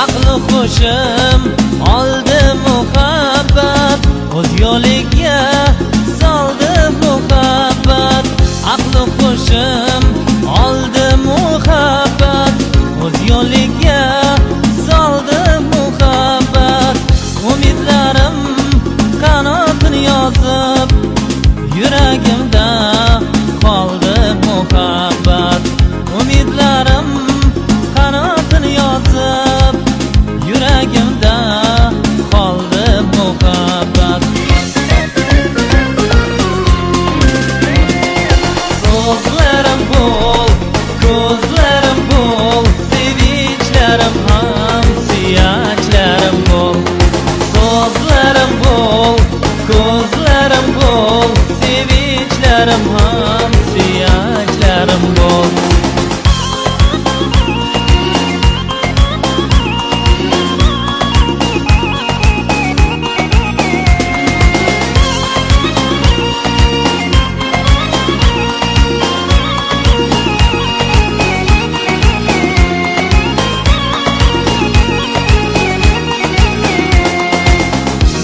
aqli hushim oldi muhabbat, o'z yo'liga soldi muhabbat. Aqli hushim oldi muhabbat, o'z yo'liga soldi muhabbat. Umidlarim qanotini yozib, yuragimda qoldi muhabbat. Umidlarim qanotini yozib, yuragimda qoldi muhabbat. So'zlarim bo'l, ko'zlarim bo'l, sevinchlarim ham suyaklarim bo'l. So'zlarim bo'l, ko'zlarim bo'l, sevinchlarim ham suyaklarim bo'l.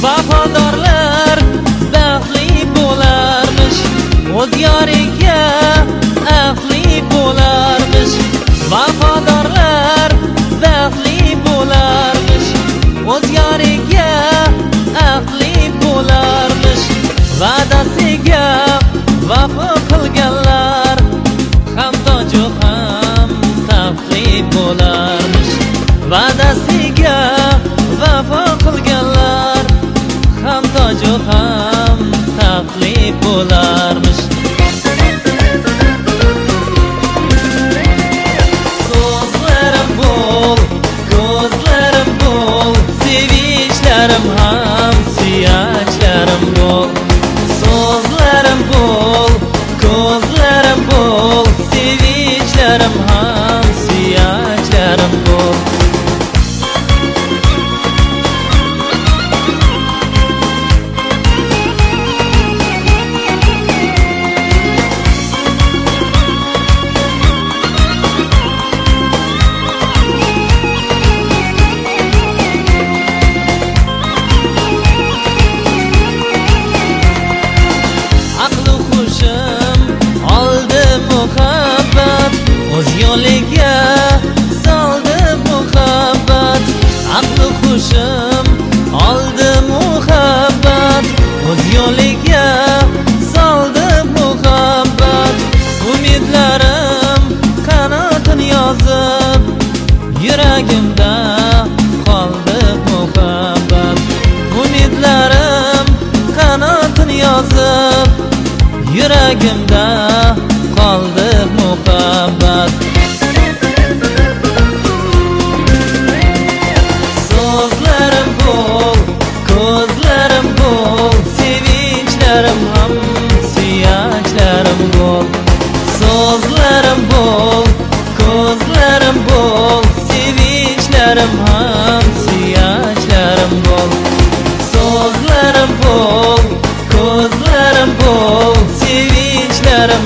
Vafodorlar baxtli bo'larmish, o'z yoriga afli bo'larmish. Vafodorlar baxtli bo'larmish, o'z yoriga afli bo'larmish. Va'dasiga vafo qilganlar ham toju ham taxtli bo'larmish. Va'dasiga vafo qilganlar ham toju ham taxtli bo'larmish. So'zlarim bo'l, ko'zlarim bo'l, sevinchlarim ham suyaklarim bo'l. So'zlarim bo'l, ko'zlarim bo'l, sevinchlarim ham suyaklarim bo'l. Aqli hushim oldi muhabbat, o'z yo'liga soldi muhabbat. Aqli hushim oldi muhabbat, o'z yo'liga soldi muhabbat. Umidlarim qanotini yozib, yuragimda qoldi muhabbat. Umidlarim qanotini yozib, yuragimda qoldi muhabbat. So'zlarim bo'l, ko'zlarim bo'l, sevinchlarim ham suyaklarim bo'l. So'zlarim bo'l, ko'zlarim bo'l, sevinchlarim ham suyaklarim bo'l. So'zlarim bo'l, ko'zlarim bo'l, sevinchlarim